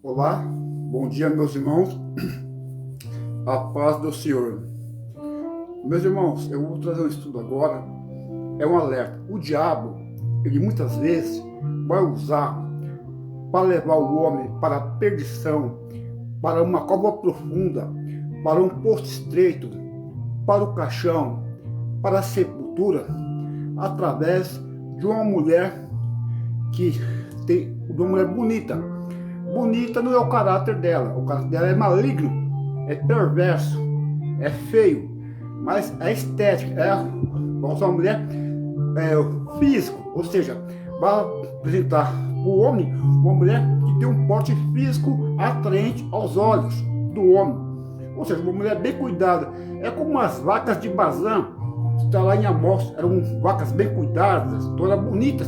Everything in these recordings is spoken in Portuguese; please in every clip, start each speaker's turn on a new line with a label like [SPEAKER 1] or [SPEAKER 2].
[SPEAKER 1] Olá, bom dia meus irmãos, a paz do Senhor. Meus irmãos, eu vou trazer um estudo agora, é um alerta. O diabo, ele muitas vezes vai usar para levar o homem para a perdição, para uma cova profunda, para um poço estreito, para o caixão, para a sepultura, através de uma mulher de uma mulher bonita. Bonita não é o caráter dela dela é maligno, é perverso, é feio, mas a estética vamos uma mulher físico, ou seja, vai apresentar para o homem uma mulher que tem um porte físico atraente aos olhos do homem, ou seja, uma mulher bem cuidada, é como as vacas de Bazã, que está lá em Amós, eram vacas bem cuidadas, todas bonitas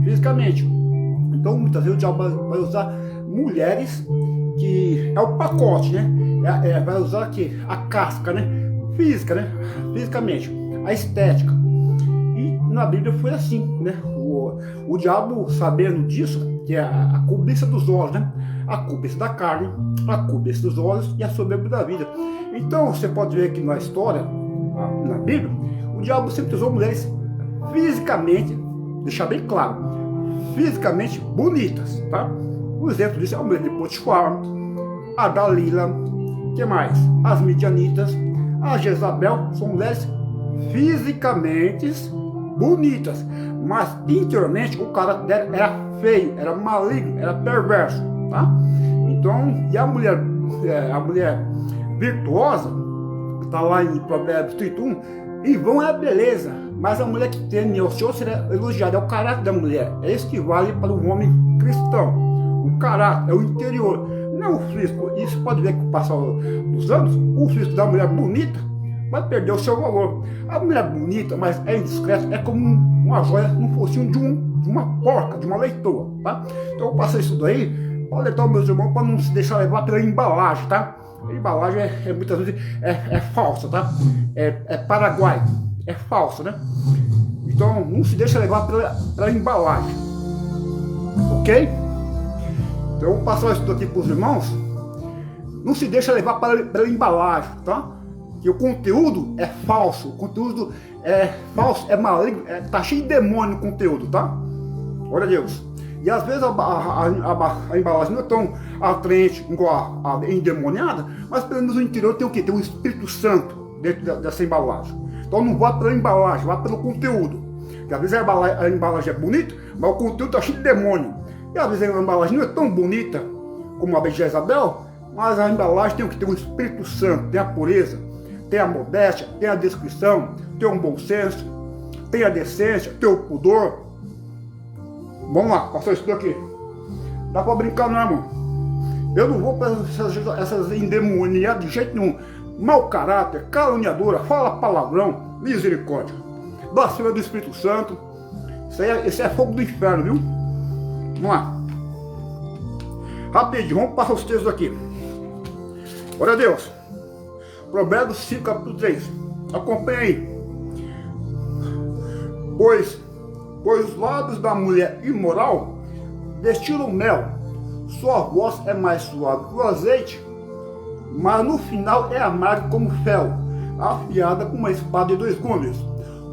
[SPEAKER 1] fisicamente. Então muitas vezes o diabo vai usar mulheres que é o pacote, né? Vai usar aqui a casca, né? Física, né? Fisicamente, a estética. E na Bíblia foi assim, né? O diabo, sabendo disso, que é a cobiça dos olhos, né? A cobiça da carne, a cobiça dos olhos e a soberba da vida. Então você pode ver que na história, na Bíblia, o diabo sempre usou mulheres fisicamente, deixar bem claro, fisicamente bonitas, tá? O exemplo disso é a mulher de Potifar, a Dalila, que mais? As Midianitas, a Jezabel, são mulheres fisicamente bonitas, mas interiormente o caráter dela era feio, era maligno, era perverso, tá? Então, e a mulher virtuosa, que está lá em Provérbios 31, em vão é a beleza, mas a mulher que teme ao Senhor será elogiada, é o caráter da mulher, é isso que vale para o homem cristão. O caráter é o interior, não o físico. Isso pode ver que com o passar dos anos, o físico da mulher bonita vai perder o seu valor. A mulher bonita, mas é indiscreta, é como uma joia no focinho de uma porca, de uma leitoa, tá? Então eu passo isso daí para alertar os meus irmãos para não se deixar levar pela embalagem, tá? A embalagem muitas vezes é falsa, tá? É Paraguai, é falsa, né? Então não se deixa levar pela embalagem, ok? Então eu vou passar isso aqui para os irmãos. Não se deixa levar pela embalagem, tá? Que o conteúdo é falso, o conteúdo é falso, é maligno, tá cheio de demônio o conteúdo, tá? Glória a Deus. E às vezes a embalagem não é tão atraente igual a endemoniada, mas pelo menos no interior tem o quê? Tem o Espírito Santo dentro dessa embalagem. Então não vá pela embalagem, vá pelo conteúdo. Porque às vezes a embalagem é bonita, mas o conteúdo tá cheio de demônio. E às vezes a embalagem não é tão bonita como a de Jezabel, mas a embalagem tem o que? Tem o Espírito Santo, tem a pureza, tem a modéstia, tem a descrição, tem um bom senso, tem a decência, tem o pudor. Vamos lá, passar isso daqui. Dá pra brincar não, irmão? Eu não vou para essas endemoniadas de jeito nenhum. Mau caráter, caluniadora, fala palavrão, misericórdia. Blasfêmia do Espírito Santo. Isso é fogo do inferno, viu? Vamos lá. Rapidinho, vamos passar os textos aqui. Glória a Deus. Provérbios 5, capítulo 3. Acompanha aí. Pois os lábios da mulher imoral destilam mel, sua voz é mais suave que o azeite, mas no final é amarga como fel, afiada com uma espada de 2 gumes.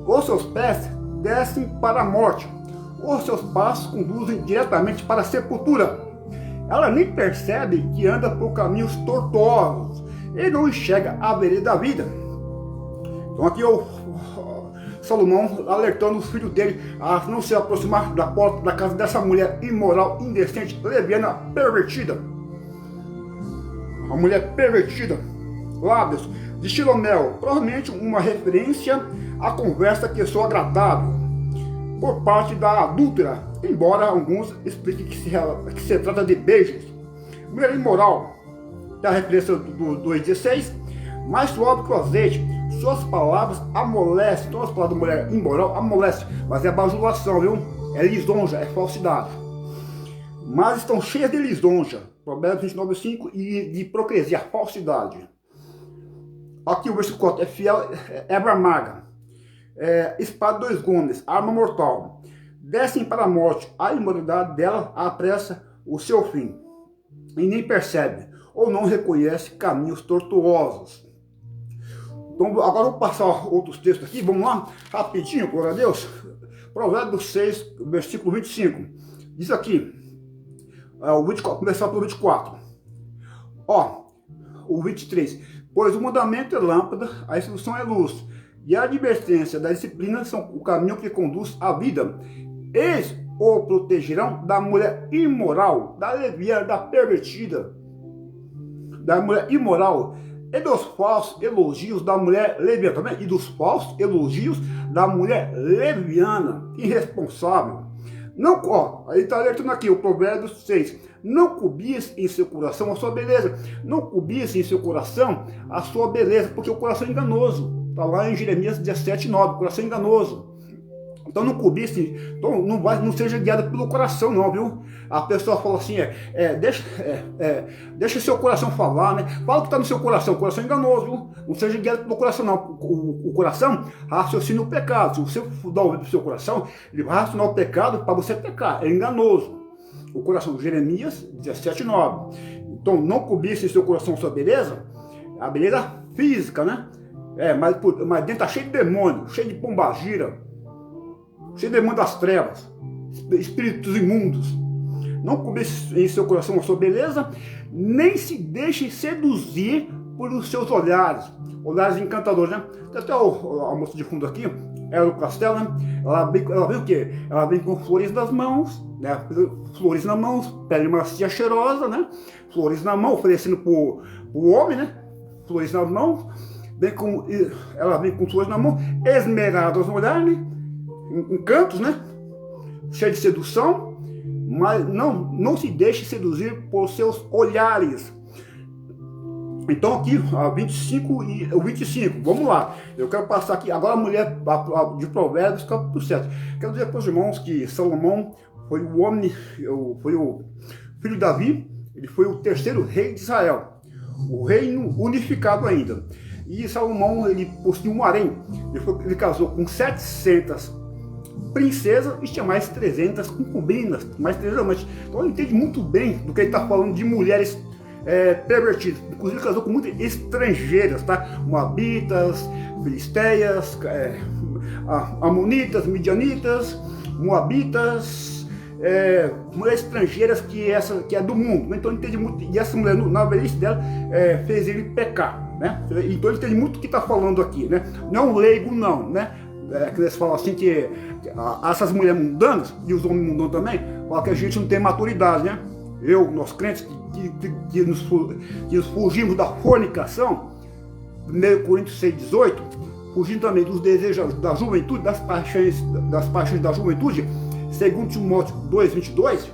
[SPEAKER 1] Os seus pés descem para a morte, os seus passos conduzem diretamente para a sepultura. Ela nem percebe que anda por caminhos tortuosos e não enxerga a vereda da vida. Então aqui Salomão alertando os filhos dele a não se aproximar da porta da casa dessa mulher imoral, indecente, leviana, pervertida. A mulher pervertida, lábios de Chilomel, provavelmente uma referência à conversa que soa agradável por parte da adúltera, embora alguns expliquem que se trata de beijos. Mulher imoral, da referência do 2,16, mais suave que o azeite, suas palavras amolecem. Então as palavras da mulher imoral amolecem, mas é bajulação, viu? É lisonja, é falsidade. Mas estão cheias de lisonja, Provérbios 29,5, e de hipocrisia, falsidade. Aqui o versículo 4, é fiel, erva amarga, espada de 2 gumes, arma mortal. Descem para a morte, a imoralidade dela apressa o seu fim. e nem percebe, ou não reconhece caminhos tortuosos. Então, agora eu vou passar outros textos aqui, vamos lá, rapidinho, glória a Deus. Provérbios 6, versículo 25. Diz aqui, começar pelo 24. Ó, o 23. Pois o mandamento é lâmpada, a instrução é luz, e a advertência da disciplina são o caminho que conduz à vida. Eles o protegerão da mulher imoral, da leviana, da pervertida, da mulher imoral, e dos falsos elogios da mulher leviana, também, e dos falsos elogios da mulher leviana, irresponsável. Não, ó, ele está alertando aqui, o Provérbios 6. Não cobice em seu coração a sua beleza. Não cobice em seu coração a sua beleza, porque o coração é enganoso. Está lá em Jeremias 17:9, coração enganoso. Então não cobice, então não seja guiado pelo coração não, viu? A pessoa fala assim, deixa seu coração falar, né? Fala o que está no seu coração, o coração é enganoso, viu? Não seja guiado pelo coração não, o coração raciocina o pecado. Se você dar ouvido pro seu coração, ele vai raciocinar o pecado para você pecar, é enganoso. O coração, Jeremias 17:9. Então não cobice em seu coração a sua beleza, a beleza física, né? Mas dentro está cheio de demônio, cheio de pombagira, cheio de demônio das trevas, espíritos imundos. Não cobice em seu coração a sua beleza, nem se deixe seduzir por os seus olhares encantadores, né? Tem até a moça de fundo aqui, ela do castelo, né? Ela vem o quê? Ela vem com flores nas mãos, né? Flores na mão, pele macia cheirosa, né? Flores na mão, oferecendo pro homem, né? Flores nas mãos, ela vem com flores na mão, esmeradas no olhar, né? Encantos, né? Cheio de sedução, mas não se deixe seduzir por seus olhares. Então aqui, a 25 e o 25, vamos lá. Eu quero passar aqui, agora a mulher de Provérbios, capítulo 7. Quero dizer para os irmãos que Salomão foi o homem, foi o filho de Davi, ele foi o terceiro rei de Israel, o reino unificado ainda. E Salomão, ele possuía um harém, ele casou com 700 princesas e tinha mais 300 concubinas, mais 300 amantes. Então ele entende muito bem do que ele está falando de mulheres pervertidas. Inclusive casou com muitas estrangeiras, tá? Moabitas, filisteias, amonitas, midianitas, moabitas, mulheres estrangeiras que é do mundo. Então ele entende muito, e essa mulher na velhice dela fez ele pecar, né? Então ele entende muito o que está falando aqui, né? Não leigo não, né? Que eles falam assim que essas mulheres mundanas e os homens mundanos também falam que a gente não tem maturidade, né? Nós crentes que nos fugimos da fornicação, 1 Coríntios 6,18, fugindo também dos desejos da juventude, das paixões da juventude, segundo Timóteo 2,22,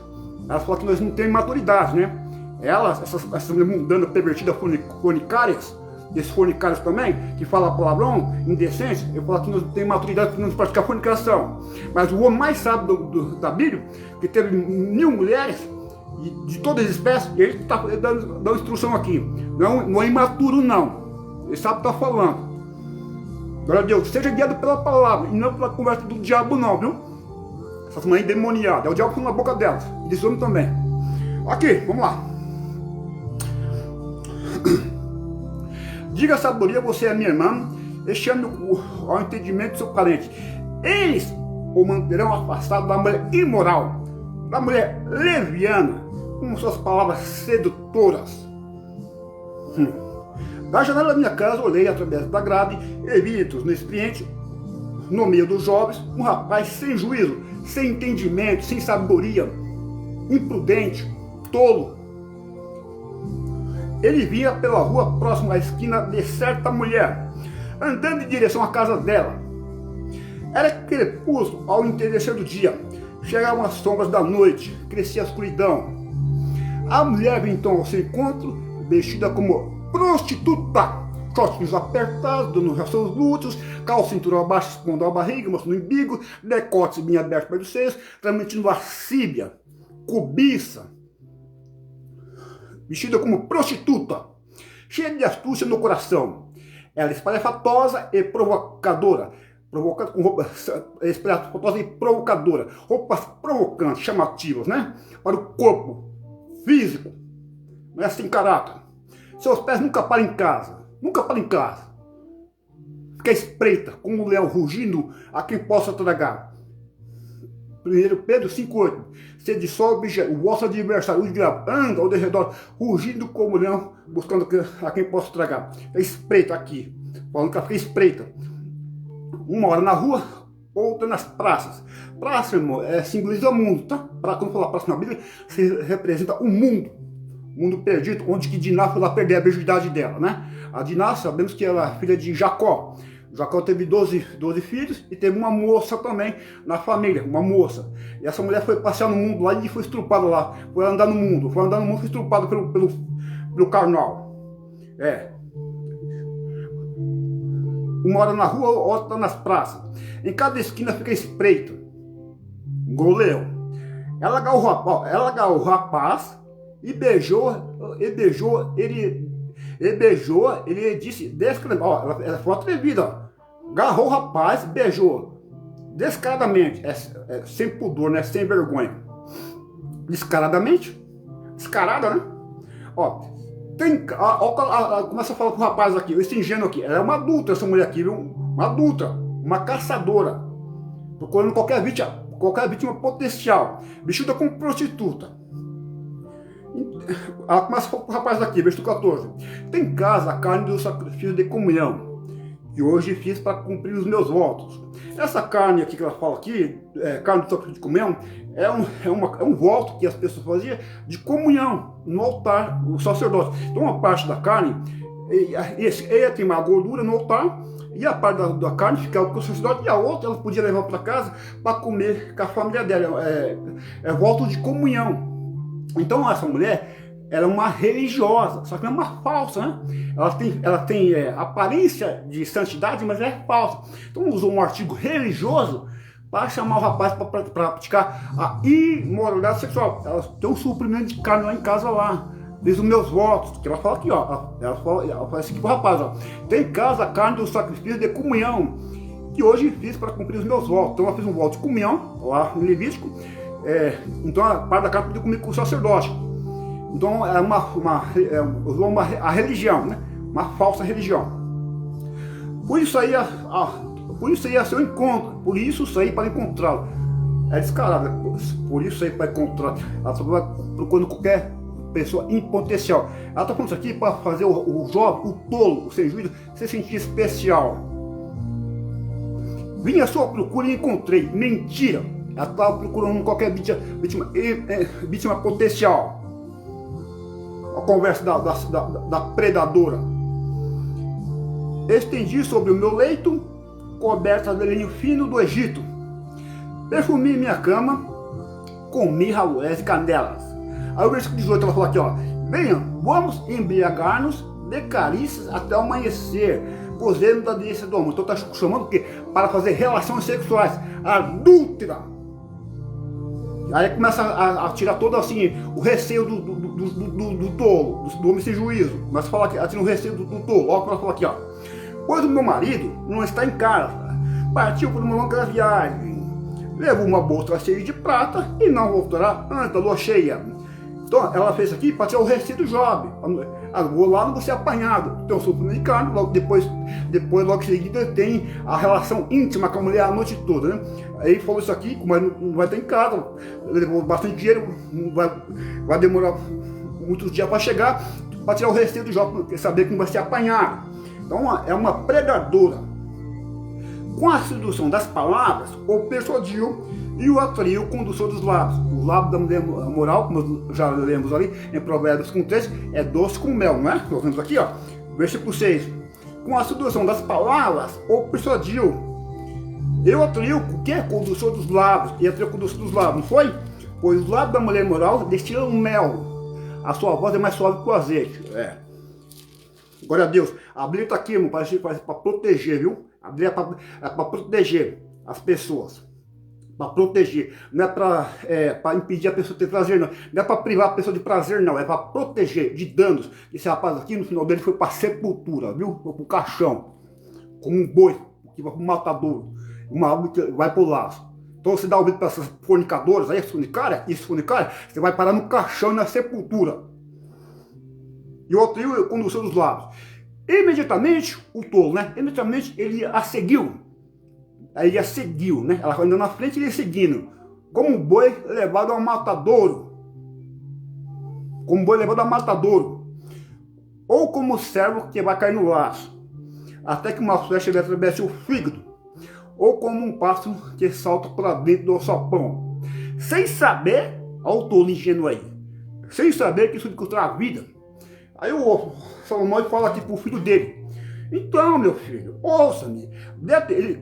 [SPEAKER 1] elas falam que nós não temos maturidade, né? Essas mulheres mundanas, pervertidas, fornicárias, esses fornicários também, que falam palavrão, indecência, eu falo que nós não temos maturidade para não praticar fornicação. Mas o homem mais sábio da Bíblia, que teve 1000 mulheres, de todas as espécies, ele está dando instrução aqui. Não é imaturo, não. Ele sabe o que está falando. Glória a Deus, seja guiado pela palavra e não pela conversa do diabo, não, viu? Essas mães endemoniadas, é o diabo que está na boca delas, e desse homem também. Aqui, vamos lá. Diga a sabedoria, você é minha irmã, e chame ao entendimento do seu parente. Eles o manterão afastado da mulher imoral, da mulher leviana, com suas palavras sedutoras. Da janela da minha casa olhei através da grade e vi entre os inexperientes, no meio dos jovens, um rapaz sem juízo, sem entendimento, sem sabedoria, imprudente, tolo. Ele vinha pela rua próxima à esquina de certa mulher, andando em direção à casa dela. Era crepúsculo ao entardecer do dia, chegavam as sombras da noite, crescia a escuridão. A mulher veio então ao seu encontro, vestida como prostituta, shortinhos apertados, dando já seus glúteos, calça cintura abaixo, expondo a barriga, mostrando o umbigo, decotes bem abertos para os seios, transmitindo lascívia, cobiça, vestida como prostituta, cheia de astúcia no coração. Ela é espalhafatosa e provocadora, com roupas espalhafatosa e provocadora, roupas provocantes, chamativas, né? Para o corpo físico, não é assim caráter. Seus pés nunca param em casa, nunca param em casa. Fica espreita, como um leão rugindo a quem possa tragar. 1 Pedro 5,8. Sede só o vosso adversário, o diabo, anda ao redor, rugindo como leão, buscando a quem possa tragar. Fica espreita aqui, falando que ela fica espreita. Uma hora na rua, outra nas praças. Praça, irmão, simboliza o mundo, tá? Quando fala praça na Bíblia, se representa o mundo. Mundo perdido, onde que Diná foi lá perder a virgindade dela, né? A Diná, sabemos que ela é filha de Jacó. Jacó teve 12 filhos e teve uma moça também na família, uma moça. E essa mulher foi passear no mundo lá e foi estrupada lá. Foi andar no mundo, foi estrupada pelo carnal. Uma hora na rua, outra nas praças. Em cada esquina fica espreito. Goleiro. Ela agarrou o rapaz e beijou ele disse descaradamente, ela foi atrevida, ó. Agarrou o rapaz, beijou descaradamente, sem pudor, né, sem vergonha, descaradamente, descarada, né? Ó, começa a falar com o rapaz aqui, esse ingênuo aqui, ela é uma adulta, essa mulher aqui, viu? Uma adulta, uma caçadora, procurando qualquer vítima potencial, vestida como prostituta. Ela começa a falar com o rapaz daqui, versículo 14. Tem em casa a carne do sacrifício de comunhão, que hoje fiz para cumprir os meus votos. Essa carne aqui que ela fala aqui, carne do sacrifício de comunhão, é um voto que as pessoas faziam de comunhão no altar, o sacerdote. Então uma parte da carne ia queimar a gordura no altar, e a parte da carne ficava com o sacerdote, e a outra ela podia levar para casa para comer com a família dela. É voto de comunhão. Então essa mulher, ela é uma religiosa, só que é uma falsa, né? Ela tem aparência de santidade, mas é falsa. Então usou um artigo religioso para chamar o rapaz para praticar a imoralidade sexual. Ela tem um suprimento de carne lá em casa lá, diz os meus votos, que ela fala aqui, ó. Ela fala assim pro rapaz, ó. Tem em casa a carne do sacrifício de comunhão, que hoje fiz para cumprir os meus votos. Então ela fez um voto de comunhão lá no Levítico. Então a parte da carne podia comer com o sacerdote. Então é a religião, né? Uma falsa religião. Por isso aí ia ser um encontro. Por isso saí para encontrá-lo. É descarado. Por isso saí para encontrar. Ela está procurando qualquer pessoa em potencial. Ela está falando isso aqui para fazer o jovem, o tolo, o sem juízo, se sentir especial. Vim à sua procura e encontrei. Mentira. Ela estava procurando qualquer vítima potencial. A conversa da predadora. Estendi sobre o meu leito, coberta de linho fino do Egito. Perfumei minha cama com mirra, e canelas. Aí o versículo 18 ela fala aqui, ó. Venha, vamos embriagar-nos de carícias até o amanhecer. Gozemos da delícia do amor. Então está chamando o quê? Para fazer relações sexuais. Adúltera. Aí começa a tirar todo assim o receio do tolo, do homem sem juízo. Mas fala que tira o receio do tolo. Olha o que ela fala aqui, ó. Pois o meu marido não está em casa, partiu por uma longa viagem, levou uma bolsa cheia de prata e não voltará antes da lua cheia. Então ela fez aqui para tirar o receio do jovem. Vou lá, não vou ser apanhado. Tem um suplemento de carne, logo depois logo em seguida tem a relação íntima com a mulher a noite toda, né? Aí falou isso aqui, como não vai estar em casa, levou bastante dinheiro, vai demorar muitos dias para chegar, para tirar o receio do jovem, saber que não vai ser apanhado. Então é uma predadora. Com a sedução das palavras, o persuadiu e o atraiu com o doçor dos lábios. O lábio da mulher moral, como já lemos ali em Provérbios 13, é doce como mel, não é? Nós vemos aqui, ó, versículo 6. Com a sedução das palavras, o persuadiu. Eu atraiu o quê? Com o doçor dos lábios. E atraiu com o doçor dos lábios, não foi? Pois os lábios da mulher moral destilam mel. A sua voz é mais suave que o azeite. Glória a Deus. A Bíblia está aqui, irmão, para proteger, viu? A Bíblia é para proteger as pessoas. Para proteger. Não é para impedir a pessoa de ter prazer, não. Não é para privar a pessoa de prazer, não. É para proteger de danos. Esse rapaz aqui, no final dele, foi para sepultura, viu? Foi para o caixão. Como um boi que vai para o matadouro. Uma árvore que vai para o laço. Então você dá ouvido para essas fornicadoras aí, esse fornicária, você vai parar no caixão e na sepultura. e o trio condução dos lábios. Imediatamente, o tolo, né? Imediatamente ele a seguiu. Aí ele a seguiu, né? Ela andando na frente e ele seguindo. Como um boi levado ao matadouro. Como um boi levado ao matadouro. Ou como servo que vai cair no laço. Até que uma flecha lhe atravesse o fígado. Ou como um pássaro que salta para dentro do alçapão. Sem saber, olha o tolo ingênuo aí. Sem saber que isso lhe custará a vida. Aí o Salomão fala aqui pro filho dele. Então, meu filho, ouça-me.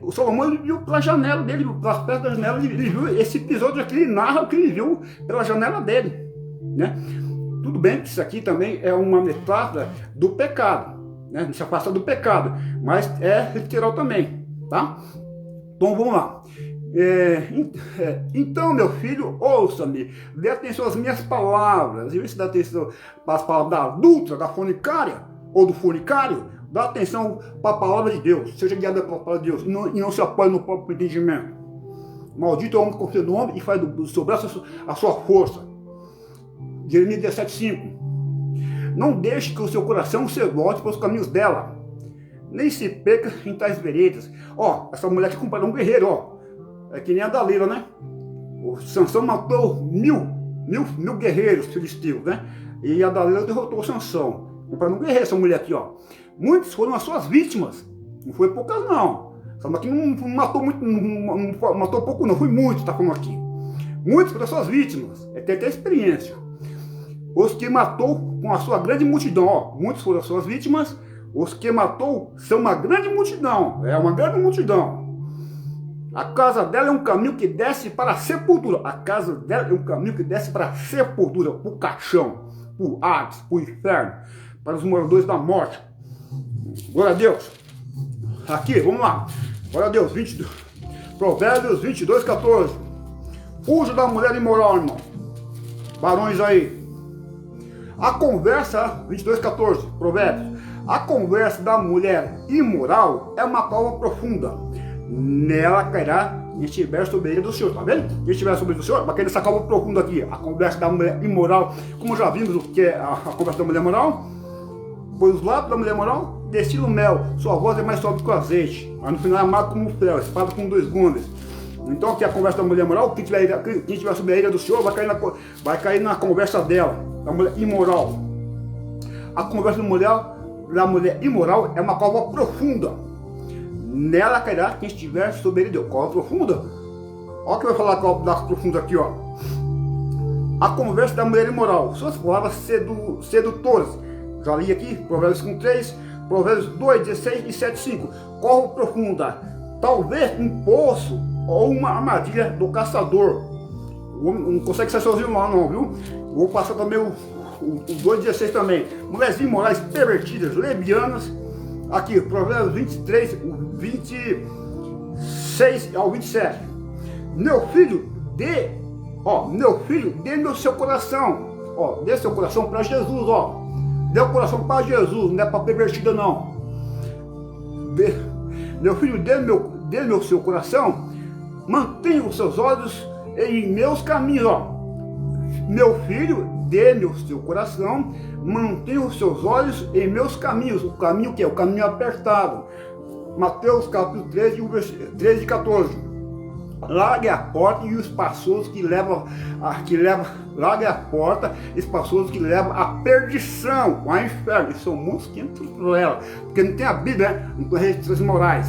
[SPEAKER 1] O Salomão ele viu pela janela dele, pelas pernas da janela, ele viu esse episódio aqui, ele narra o que ele viu pela janela dele. Né? Tudo bem que isso aqui também é uma metáfora do pecado, né? Se afasta do pecado, mas é literal também, tá? Então vamos lá. Então, meu filho, ouça-me, dê atenção às minhas palavras, em vez de dar atenção às palavras da adulta, da fornicária ou do fornicário, dá atenção para a palavra de Deus, seja guiado pela palavra de Deus e não se apoie no próprio entendimento. Maldito é o homem que confia no homem e faz do seu braço a sua força. Jeremias 17,5. Não deixe que o seu coração se volte para os caminhos dela, nem se perca em tais veredas. Ó, essa mulher que comparou um guerreiro, ó. É que nem a Dalila, né? O Sansão matou mil guerreiros filisteus, né? E a Dalila derrotou o Sansão. Comparando um guerreiro, essa mulher aqui, ó. Muitos foram as suas vítimas. Não foi poucas, não. Essa mulher aqui não matou muito, não matou pouco, não. Foi muitos, tá falando aqui. Muitos foram as suas vítimas. É ter até experiência. Os que matou com a sua grande multidão, ó. Muitos foram as suas vítimas. Os que matou são uma grande multidão. É uma grande multidão. A casa dela é um caminho que desce para a sepultura. A casa dela é um caminho que desce para a sepultura, para o caixão, para o Hades, para o inferno, para os moradores da morte. Glória a Deus. Aqui, vamos lá. Glória a Deus. Provérbios 22, 14. Fuja da mulher imoral, irmão. Barões aí. A conversa, 22, 14. Provérbios. A conversa da mulher imoral é uma cova profunda. Nela cairá quem estiver sob a ira do Senhor, tá vendo? Quem estiver sob a ira do Senhor, vai cair nessa cova profunda aqui. A conversa da mulher imoral, como já vimos o que é a conversa da mulher imoral, pois os lábios da mulher imoral destilam mel, sua voz é mais suave que o azeite, mas no final é amargo como o fel, espada com dois gumes. Então aqui a conversa da mulher imoral, quem estiver sob a ira do Senhor, vai cair na conversa dela, da mulher imoral. A conversa da mulher imoral é uma cova profunda. Nela cairá quem estiver sob ele deu. Cova profunda. Olha o que vai falar da profunda aqui, ó. A conversa da mulher imoral. Suas palavras sedutoras. Já li aqui, Provérbios 5:3, Provérbios 2:16 e 7:5. Cova profunda. Talvez um poço ou uma armadilha do caçador. O homem não consegue sair sozinho lá não, viu? Vou passar também o 2:16 também. Mulheres imorais, pervertidas, levianas. Aqui, Provérbios 23, 26 ao 27. Meu filho, dê no seu coração. Ó, dê seu coração para Jesus, ó. Dê o coração para Jesus, não é para pervertida não. Meu filho, dê no seu coração. Mantenha os seus olhos em meus caminhos, ó. Meu filho, dê no seu coração, mantenha os seus olhos em meus caminhos. O caminho que é? O caminho apertado. Mateus capítulo 13 e 14. Largue a porta e os espaçosos que levam largue a porta, espaçosos que levam à perdição, ao inferno. E são muitos que entram por ela, porque não tem a Bíblia, né? Não tem restrições morais.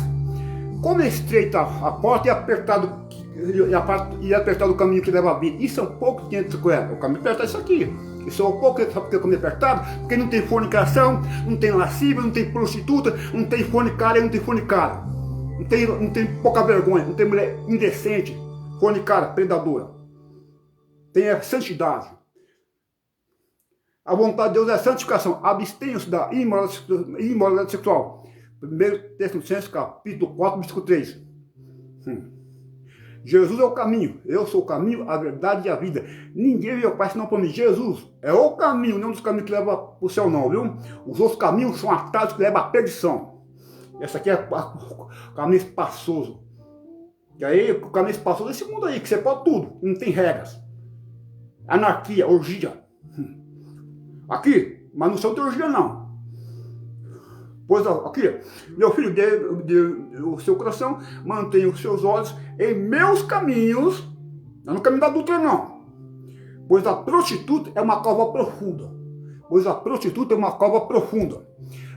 [SPEAKER 1] Como é estreita a porta e apertado o caminho que leva à vida. E são poucos que entram com ela. O caminho apertado é isso aqui. E são poucos, sabe por que o caminho apertado? Porque não tem fornicação, não tem lascívia, não tem prostituta, não tem fornicária, não tem fornicário. Não tem pouca vergonha, não tem mulher indecente, fornicária, predadora. Tem a santidade. A vontade de Deus é a santificação. Abstenham-se da imoralidade sexual. 1 Tessalonicenses capítulo 4, versículo 3. Jesus é o caminho. Eu sou o caminho, a verdade e a vida. Ninguém vê o Pai senão por mim. Jesus é o caminho, não um dos caminhos que leva para o céu não, viu? Os outros caminhos são atalhos que levam à perdição. Esse aqui é o caminho espaçoso. E aí, o caminho espaçoso é esse mundo aí, que você pode tudo, não tem regras. Anarquia, orgia. Aqui, mas não são teologia não. Pois aqui, meu filho, dê o seu coração, mantenha os seus olhos em meus caminhos, não no caminho da adultera não. Pois a prostituta é uma cova profunda. Pois a prostituta é uma cova profunda.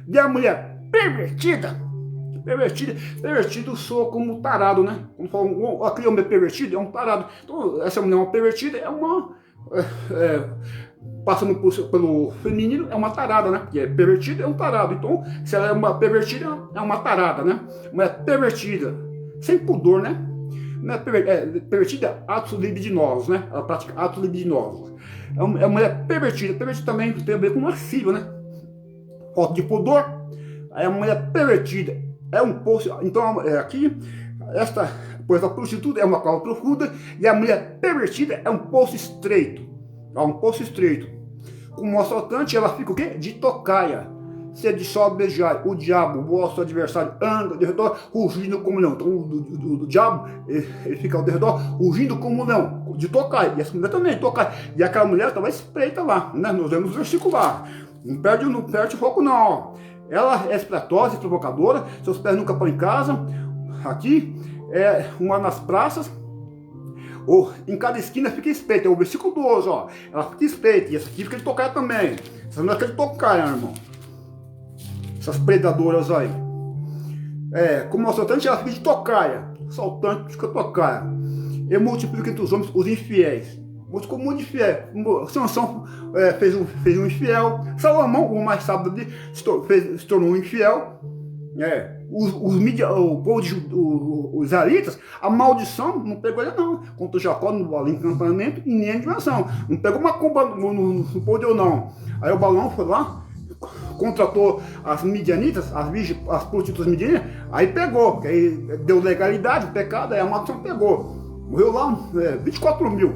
[SPEAKER 1] E a mulher pervertido soa como tarado, né? Quando falam, aquele homem é pervertido, é um tarado. Então, essa mulher é uma pervertida, é uma... passando pelo feminino, é uma tarada, né? Porque é pervertida, é um tarado. Então, se ela é uma pervertida, é uma tarada, né? Mulher pervertida, sem pudor, né? Não é pervertida, atos libidinosos, né? Ela pratica atos libidinosos. É uma mulher pervertida. Pervertida também tem a ver com lascívia, né? Falta de pudor. Aí a mulher pervertida é um poço. Então, aqui, pois a prostituta é uma cova profunda e a mulher pervertida é um poço estreito. É um poço estreito. Como o assaltante, ela fica o quê? De tocaia. Se de só beijar o diabo, o vosso adversário, anda ao redor, rugindo como leão. Então, o diabo, ele fica ao redor, rugindo como leão, de tocaia. E essa mulher também, tocaia. E aquela mulher estava espreita lá, né? Nós vemos o versículo lá. Não perde o foco, não. Ó. Ela é espirituosa e provocadora, seus pés nunca põem em casa. Aqui, uma nas praças, ou em cada esquina fica espreita. É o versículo 12, ó. Ela fica espreita. E essa aqui fica de tocaia também. Essa não é de tocaia, irmão. Essas predadoras aí. Como assaltante, ela fica de tocaia. Assaltante fica tocaia. Eu multiplico entre os homens os infiéis. Multiplicou muito infiel. Sansão fez um infiel. Salomão, o mais sábio, se tornou um infiel. O povo os israelitas, a maldição não pegou ele não. Contra Jacó no balão encantamento e nem a dimensão. Não pegou uma culpa no poder não. Aí o balão foi lá, contratou as midianitas, as prostitutas midianitas, aí pegou, porque aí deu legalidade, o pecado, aí a maldição pegou. Morreu lá 24 mil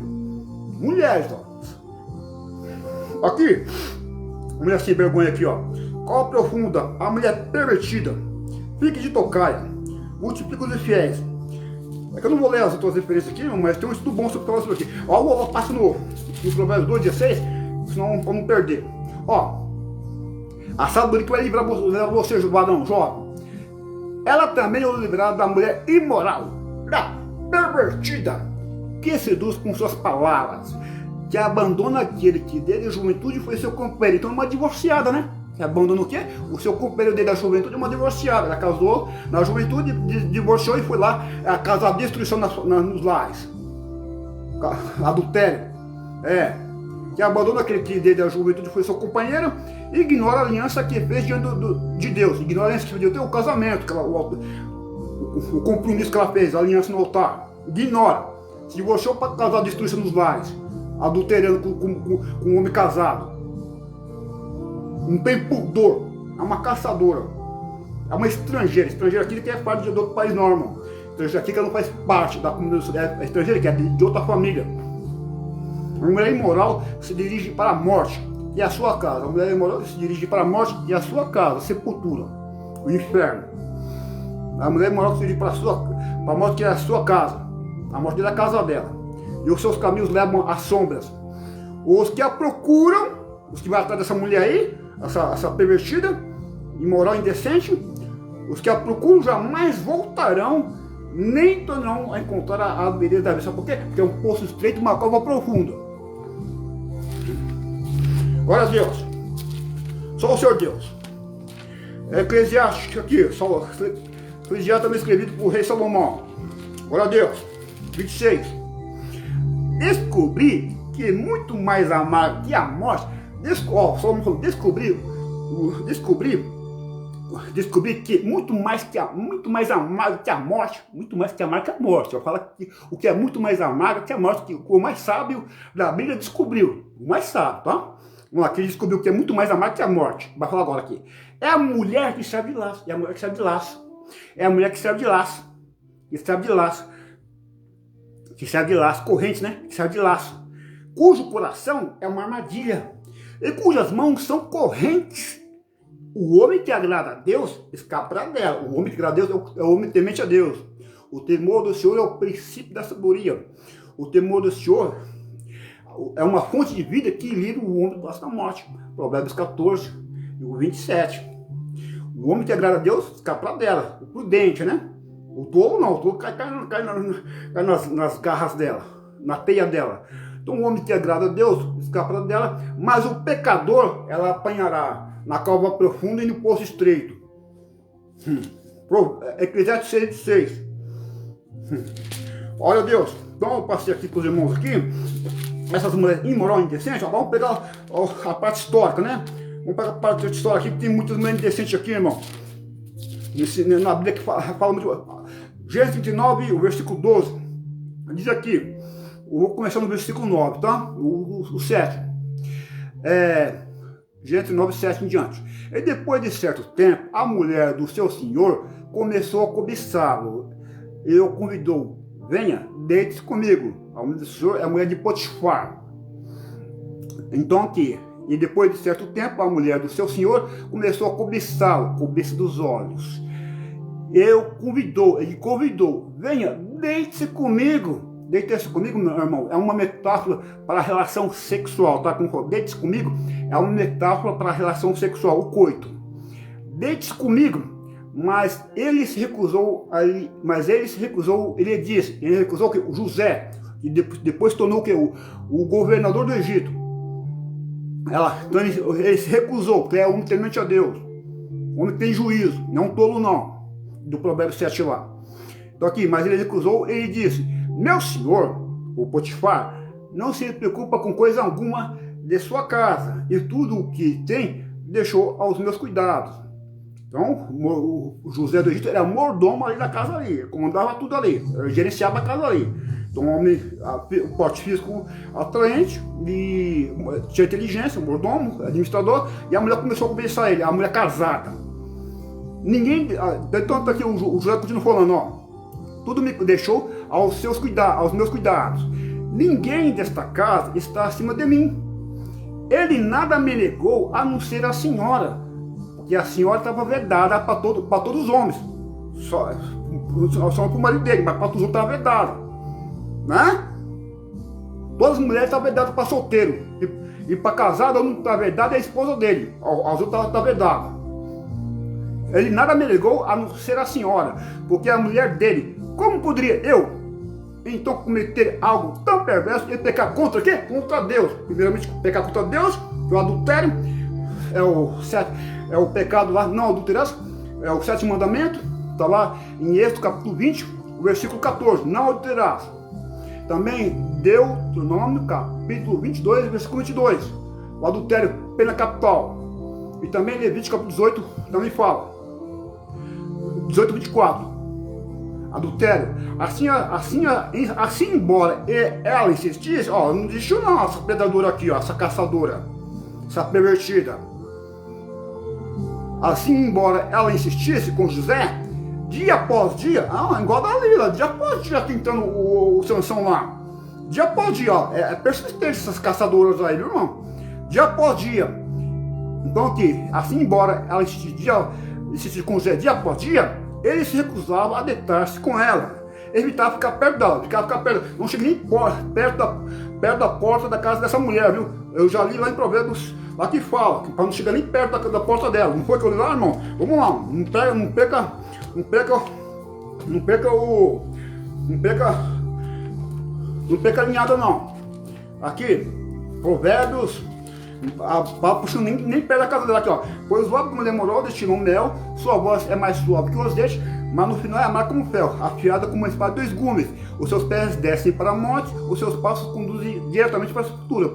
[SPEAKER 1] mulheres, ó. Aqui, mulher sem vergonha aqui, ó. Cova profunda, a mulher pervertida, fique de tocaia, multiplica os infiéis. É que eu não vou ler as outras referências aqui, mas tem um estudo bom sobre isso aqui. Ó, passa no Provérbios 2, 16, senão para não perder. Ó, a sabedoria que vai livrar você, varão jovem. Ela também é o livrado da mulher imoral, da pervertida, que seduz com suas palavras, que abandona aquele que desde a juventude foi seu companheiro. Então é uma divorciada, né? Que abandona o quê? O seu companheiro desde a juventude é uma divorciada. Ela casou na juventude, divorciou e foi lá causar destruição nos lares. Adultério. Que abandona aquele que desde a juventude foi seu companheiro e ignora a aliança que fez diante de Deus. Ignora a aliança que fez, o casamento, o compromisso que ela fez, a aliança no altar. Ignora. Se divorciou para causar destruição nos lares. Adulterando com um homem casado. Não tem pudor. É uma caçadora. É uma estrangeira. Estrangeira aqui que é parte de outro país não, irmão. Estrangeira aqui que ela não faz parte da comunidade. É estrangeira que é de outra família. A mulher imoral se dirige para a morte e a sua casa. A mulher imoral se dirige para a morte e a sua casa, a sepultura, o inferno. A mulher imoral se dirige para a morte que é a sua casa, a morte da casa dela. E os seus caminhos levam às sombras. Os que a procuram, os que vão atrás dessa mulher aí, essa pervertida, imoral, indecente, os que a procuram jamais voltarão, nem tornarão a encontrar a beleza da vida. Sabe por quê? Porque é um poço estreito, uma cova profunda. Glória a Deus. Só o Senhor Deus. Eclesiastes aqui, Eclesiastes também escrevido por rei Salomão. Glória a Deus. 26. Descobri que muito mais amargo que a morte. Salomão falou, descobri que muito mais amargo que a morte, muito mais que amargo que a morte. Eu falo que o que é muito mais amargo que a morte, que o mais sábio da Bíblia descobriu. O mais sábio, tá? Vamos lá, que ele descobriu que é muito mais amargo que a morte. Vai falar agora aqui. É a mulher que serve de laço. É a mulher que serve de laço. É a mulher que serve de laço. Que serve de laço. Que serve de laço. Corrente, né? Que serve de laço. Cujo coração é uma armadilha. E cujas mãos são correntes. O homem que agrada a Deus escapará dela. O homem que agrada a Deus é o homem temente a Deus. O temor do Senhor é o princípio da sabedoria. O temor do Senhor, é uma fonte de vida que livra o homem da morte. Provérbios 14, e o 27. O homem que agrada a Deus escapa dela. O prudente, né? O tolo não, o tolo cai nas garras dela, na teia dela. Então o homem que agrada a Deus escapa dela, mas o pecador ela apanhará na cova profunda e no poço estreito. Eclesiastes 6. Olha Deus, então eu passei aqui para os irmãos aqui, essas mulheres imoral e indecentes, vamos pegar a parte histórica, né? Vamos pegar a parte histórica aqui, que tem muitas mulheres indecentes aqui, irmão. Na Bíblia que fala muito. Gênesis 29, o versículo 12. Diz aqui, eu vou começar no versículo 9, tá? O 7. Gênesis 9, 7 em diante. E depois de certo tempo, a mulher do seu senhor começou a cobiçá-lo. E o convidou, venha, deite-se comigo. A mulher do senhor é a mulher de Potifar. Então aqui, e depois de certo tempo, a mulher do seu senhor começou a cobiçá-lo, cobiça dos olhos. Ele convidou, venha, deite-se comigo. Deite-se comigo, meu irmão, é uma metáfora para a relação sexual, tá? Deite-se comigo é uma metáfora para a relação sexual, o coito. Deite-se comigo, mas ele se recusou, ele recusou que o José, e depois tornou o que? O governador do Egito. Então ele se recusou, porque é homem temente a Deus, homem que tem juízo, não um tolo não, do Provérbio 7 lá. Então aqui, mas ele recusou, ele disse, meu senhor, o Potifar, não se preocupa com coisa alguma de sua casa, e tudo o que tem, deixou aos meus cuidados. Então, o José do Egito era mordomo ali da casa ali, comandava tudo ali, gerenciava a casa ali. Então, o porte físico atraente, e tinha inteligência, mordomo, administrador, e a mulher começou a conversar ele, a mulher casada. Ninguém, então aqui o José continua falando, ó, tudo me deixou aos meus cuidados. Ninguém desta casa está acima de mim. Ele nada me negou a não ser a senhora, porque a senhora estava vedada para todos os homens, só para o marido dele, mas para todos os outros estava vedada, né? Todas as mulheres estavam vedadas para solteiro, e para casado, a única que estava vedada é a esposa dele, as outras estavam vedadas. Ele nada me negou a não ser a senhora, porque a mulher dele, como poderia eu então cometer algo tão perverso e pecar contra quê? Contra Deus. Primeiramente, pecar contra Deus, que é o adultério, é o pecado lá, não adulterarás, é o 7º mandamento, está lá em Êxodo capítulo 20, o versículo 14, não adulterarás. Também Deuteronômio capítulo 22, versículo 22, o adultério, pena capital. E também Levítico capítulo 18, também fala, 18, 24. Adultério. Assim embora ela insistisse, ó, não desistiu não, essa predadora aqui, ó, essa caçadora, essa pervertida. Assim embora ela insistisse com José, dia após dia, igual da Lila, dia após dia tentando o Sansão lá, dia após dia, ó, é persistente essas caçadoras aí, viu, irmão? Dia após dia. Então aqui, assim embora ela insistisse com José dia após dia, ele se recusava a deitar-se com ela, evitava ficar perto dela, não chega nem perto da porta da casa dessa mulher, viu? Eu já li lá em Provérbios, lá que fala, para não chegar nem perto da porta dela. Não foi que eu li lá, irmão? Vamos lá, não perca a linhada não. Aqui, Provérbios, puxando nem perto da casa dela aqui, ó. Pois logo como demorou, destinou mel, sua voz é mais suave que os dentes, mas no final é amarga como ferro, afiada como uma espada de 2 gumes. Os seus pés descem para a morte, os seus passos conduzem diretamente para a sepultura.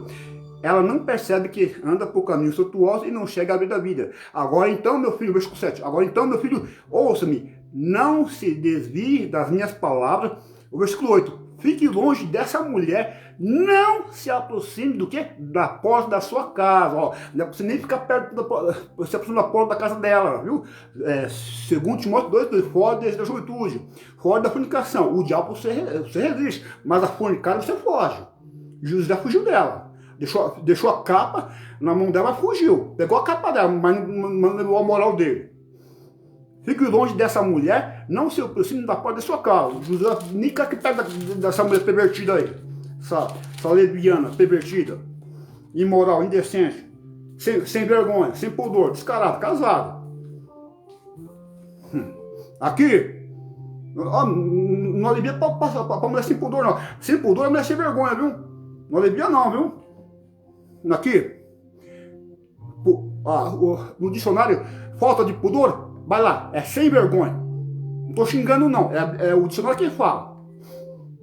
[SPEAKER 1] Ela não percebe que anda por caminhos tortuosos e não chega à da vida. Agora então, meu filho, versículo 7. Agora então, meu filho, ouça-me, não se desvie das minhas palavras. O versículo 8. Fique longe dessa mulher, não se aproxime do que? Da porta da sua casa, ó. Não é pra você nem ficar perto se aproxima da porta da casa dela, viu? Segundo Timóteo 2, fora da juventude, fora da fornicação. O diabo você resiste, mas a fornicada você foge. José fugiu dela, deixou a capa na mão dela, fugiu, pegou a capa dela, mas não levou a moral dele. Fique longe dessa mulher, não se aproxime da porta da sua casa. José nem fica perto dessa mulher pervertida aí. essa lesbiana, pervertida, imoral, indecente, sem vergonha, sem pudor, descarado, casado. Aqui, não alivia pra mulher sem pudor, não. Sem pudor é mulher sem vergonha, viu? Não alivia não, viu? Aqui, no dicionário, falta de pudor, vai lá, é sem vergonha. Não tô xingando não, é o dicionário que fala.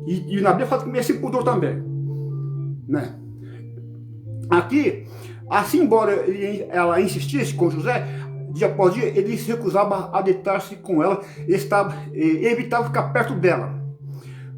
[SPEAKER 1] E na Bíblia fala que mulher sem pudor também, né? Aqui, assim, embora ela insistisse com José, dia após dia, ele se recusava a deitar-se com ela e evitava ficar perto dela.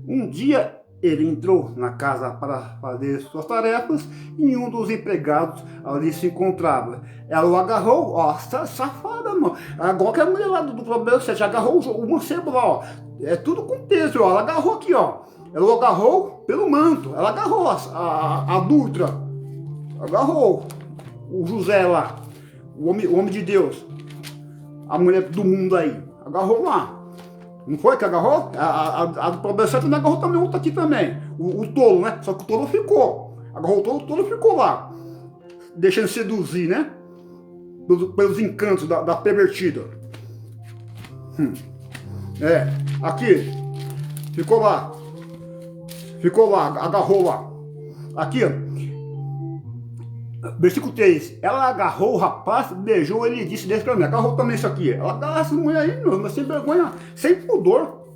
[SPEAKER 1] Um dia, ele entrou na casa para fazer suas tarefas e um dos empregados ali se encontrava. Ela o agarrou, ó, safada, mano. Agora que a mulher lá do problema, você já agarrou o mancebo lá, ó. É tudo com peso, ó. Ela agarrou aqui, ó. Ela o agarrou pelo manto. Ela agarrou a Dutra. Agarrou o José lá, o homem de Deus. A mulher do mundo aí. Agarrou lá. Não foi que agarrou? A do problema certo não agarrou também, outra aqui também. O tolo, né? Só que o tolo ficou. Agarrou o tolo ficou lá. Deixando seduzir, né? Pelos encantos da pervertida. Aqui. Ficou lá. Agarrou lá. Aqui, ó. Versículo 3. Ela agarrou o rapaz, beijou ele e disse: deixa pra mim. Agarrou também isso aqui. Ela agarra essa mulher aí, meu, mas sem vergonha, sem pudor.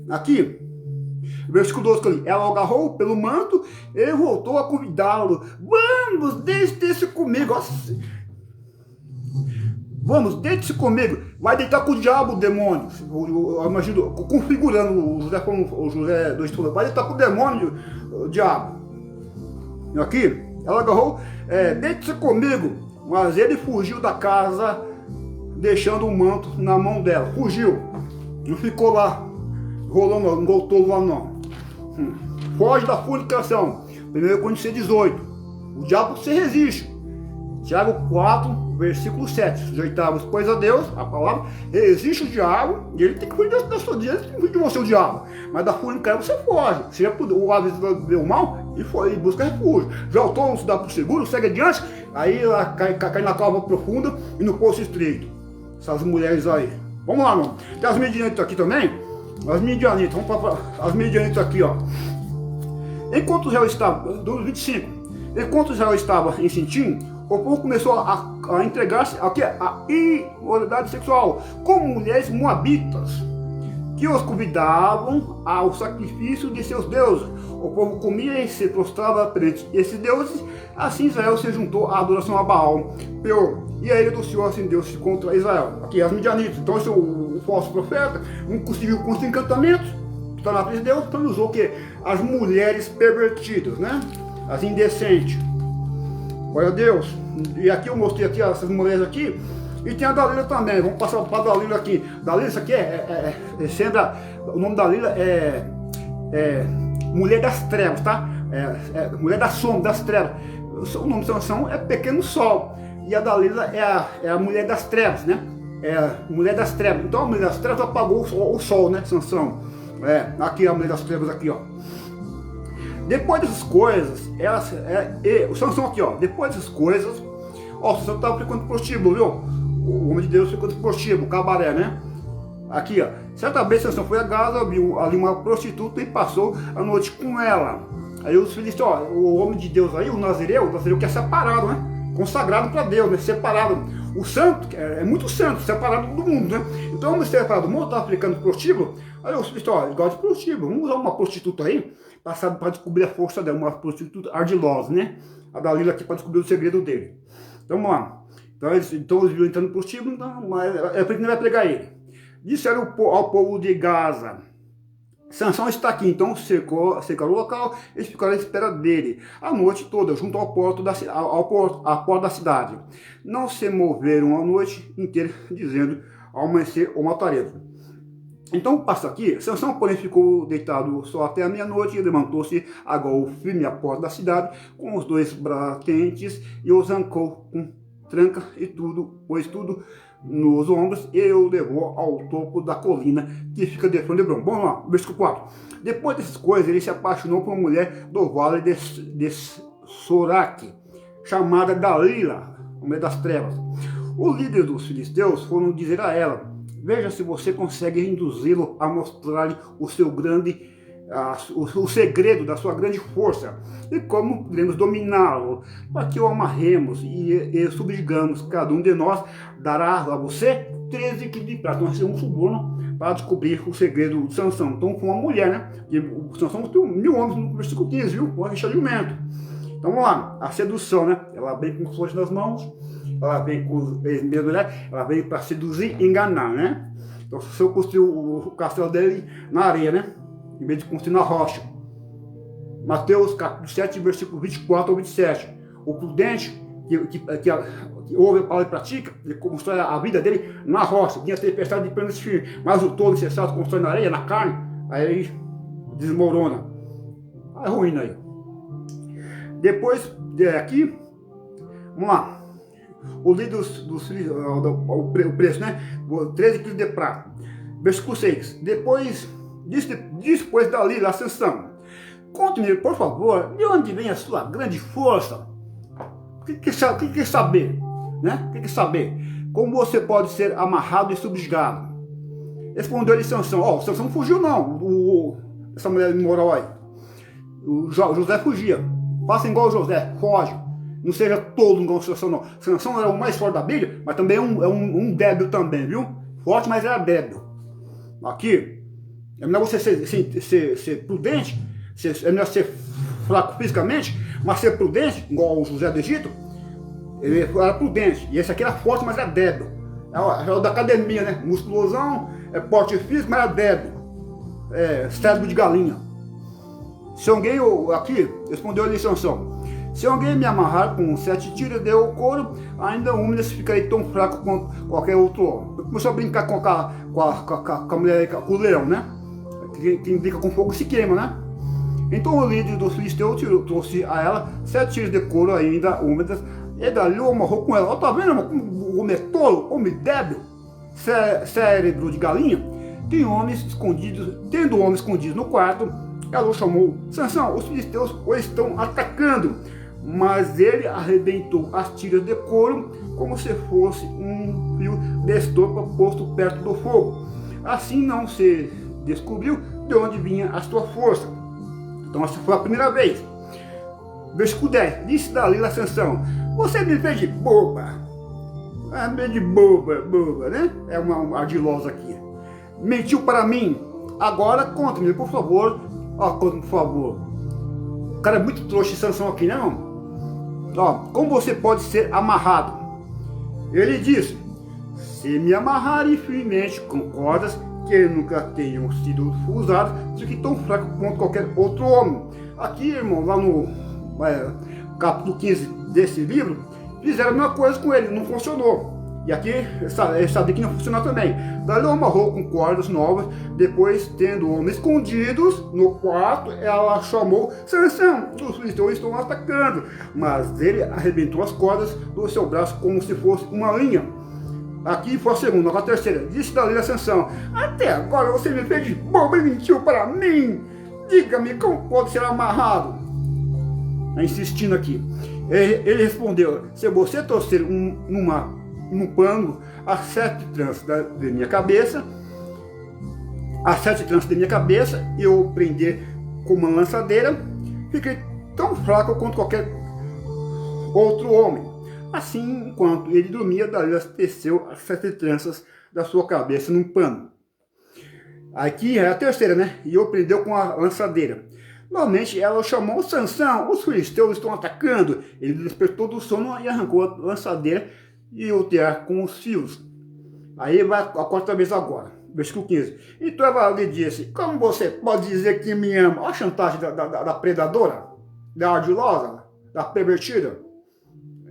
[SPEAKER 1] Aqui, versículo 12. Ela o agarrou pelo manto e voltou a convidá-lo. Vamos, deite-se comigo. Vamos, deite-se comigo. Vai deitar com o diabo, demônio. Eu imagino, configurando o José como o José do Estudo. Vai deitar com o demônio, o diabo. Aqui. Ela agarrou, deite-se comigo, mas ele fugiu da casa, deixando o manto na mão dela. Fugiu, não ficou lá, rolando, não voltou lá não. Foge da fornicação. 1 Coríntios 18. O diabo se resiste. Tiago 4, versículo 7. Sujeitavos, pois a Deus, a palavra, resiste o diabo, e ele tem que fugir da sua vida, ele tem que fugir de você, o diabo. Mas da fornicação você foge. Você o aviso do mal e busca refúgio. Já o tolo se dá por seguro, segue adiante, aí ela cai na cova profunda e no poço estreito. Essas mulheres aí. Vamos lá, não. Tem as midianitas aqui também. As midianitas, vamos para as midianitas aqui, ó. Enquanto Israel estava, do 25, enquanto Israel estava em Sitim, o povo começou a entregar-se à imoralidade sexual com mulheres moabitas, que os convidavam ao sacrifício de seus deuses. O povo comia e se prostrava perante esses deuses. Assim Israel se juntou à adoração a Baal, Peor, e a ira do Senhor acendeu-se contra Israel. Aqui as midianitas. Então esse é o falso profeta, não conseguiu com os encantamentos, está na frente de Deus, então ele usou o quê? As mulheres pervertidas, né? As indecentes. Glória a Deus. E aqui eu mostrei aqui essas mulheres aqui. E tem a Dalila também. Vamos passar para a Dalila aqui. Dalila, isso aqui o nome da Dalila é Mulher das Trevas, tá? Mulher da Sombra, das Trevas. O nome da Sansão é Pequeno Sol. E a Dalila é a Mulher das Trevas, né? É a Mulher das Trevas. Então a Mulher das Trevas apagou o sol, né? Sansão. Aqui a Mulher das Trevas aqui, ó. Depois dessas coisas, o Sansão aqui, ó. Depois dessas coisas, ó, o Sansão estava ficando prostíbulo, viu? O homem de Deus ficando prostíbulo, cabaré, né? Aqui, ó. Certa vez Sansão foi a Gaza, viu ali uma prostituta e passou a noite com ela. Aí os filisteus, ó, o homem de Deus aí, o Nazireu que é separado, né? Consagrado para Deus, né? Separado. O santo, é muito santo, separado do mundo, né? Então, o homem separado do mundo estava ficando prostíbulo. Aí os filisteus, ó, ele gosta de prostíbulo. Vamos usar uma prostituta aí, para descobrir a força dela, uma prostituta ardilosa, né? A Dalila aqui para descobrir o segredo dele. Então vamos lá. Então eles viram entrando no prostíbulo, mas é porque não vai pegar ele. Disseram ao povo de Gaza: Sansão está aqui. Então cercaram o local, eles ficaram à espera dele a noite toda, junto à porta da cidade. Não se moveram a noite inteira, dizendo: ao amanhecer o mataremos. Então passa aqui, Sansão, porém, ficou deitado só até a meia-noite e levantou-se, agarrou firme a porta da cidade com os dois batentes e os arrancou com tranca e tudo, pois tudo nos ombros e o levou ao topo da colina que fica de frente de Hebron. Vamos lá, versículo 4. Depois dessas coisas, ele se apaixonou por uma mulher do vale de Soraque, chamada Dalila, a mulher das trevas. Os líderes dos filisteus foram dizer a ela: veja se você consegue induzi-lo a mostrar-lhe o seu grande o segredo da sua grande força e como podemos dominá-lo, para que o amarremos e subjugamos. Cada um de nós dará a você 13 quilos de prata. Nós temos um suborno para descobrir o segredo de Sansão. Então, com uma mulher, né? E o Sansão tem 1000 homens no versículo 15, viu? Com a jumento. Então, vamos lá. A sedução, né? Ela vem com flores nas mãos, ela vem com os mesmos, né? Ela vem para seduzir e enganar, né? Então, se eu construir o castelo dele na areia, né? Em vez de construir na rocha. Mateus capítulo 7, versículo 24 ao 27. O prudente que ouve a palavra e pratica, ele constrói a vida dele na rocha. Tinha tempestade de planos firmes, mas o tolo insensato constrói na areia, na carne, aí ele desmorona. É ruim aí. Depois, aqui, vamos lá. O líder o preço, né? 13 quilos de prata. Versículo 6. Depois dali, a ascensão. Conte-me, por favor, de onde vem a sua grande força? O que quer saber? Né? O que quer saber? Como você pode ser amarrado e subjugado? Respondeu-lhe Sansão. Sansão não fugiu não, essa mulher imoral aí. O José fugia. Faça igual o José, foge. Não seja todo igual o Sansão não. Sansão era o mais forte da Bíblia, mas também é um débil também, viu? Forte, mas era débil. Aqui, é melhor você ser prudente, é melhor ser fraco fisicamente, mas ser prudente, igual o José do Egito. Ele era prudente, e esse aqui era forte, mas era débil. É o da academia, né? Musculosão, porte físico, mas era débil. Cérebro de galinha. Se alguém, aqui, respondeu-lhe Sansão: se alguém me amarrar com 7 tiras de couro, ainda úmido ficarei tão fraco quanto qualquer outro homem. Começou a brincar com a mulher, com o leão, né? Quem brinca com fogo se queima, né? Então o líder dos filisteus trouxe a ela 7 tiras de couro ainda úmidas, e dali o amarrou com ela. Tá vendo, o homem é tolo, homem débil, cérebro de galinha? Tendo homens escondidos no quarto, ela o chamou: Sansão, os filisteus o estão atacando. Mas ele arrebentou as tiras de couro como se fosse um fio de estopa posto perto do fogo. Assim não se descobriu de onde vinha a sua força. Então essa foi a primeira vez. Versículo 10. Disse Dalila a Sansão: você me fez de boba. Me de boba, né? É uma ardilosa aqui. Mentiu para mim. Agora conta-me, por favor. Conta-me, por favor. O cara é muito trouxa de Sansão aqui, né, não? Como você pode ser amarrado? Ele disse: se me amarrarem firmemente com cordas que nunca tenham sido usadas, fique tão fraco quanto qualquer outro homem. Aqui, irmão, lá no capítulo 15 desse livro, fizeram a mesma coisa com ele, não funcionou. E aqui, ele sabia que não funcionou também. Daí ele amarrou com cordas novas. Depois, tendo homens escondidos no quarto, ela chamou: Sansão, os filisteus estão atacando. Mas ele arrebentou as cordas do seu braço como se fosse uma linha. Aqui foi a segunda. Agora a terceira. Disse Dalila a Sansão: até agora você me fez de bobo e mentiu para mim. Diga-me como pode ser amarrado. Insistindo aqui. Ele respondeu: se você torcer num pano as 7 tranças de minha cabeça, e eu prender com uma lançadeira, fiquei tão fraco quanto qualquer outro homem. Assim, enquanto ele dormia, Dalila teceu as 7 tranças da sua cabeça num pano. Aqui é a terceira, né? E eu prendeu com a lançadeira. Novamente ela chamou: Sansão, os filisteus estão atacando. Ele despertou do sono e arrancou a lançadeira e o tear com os fios. Aí vai a quarta vez agora. Versículo 15. Então ela lhe disse: como você pode dizer que me ama? Olha a chantagem da predadora, da ardilosa, da pervertida.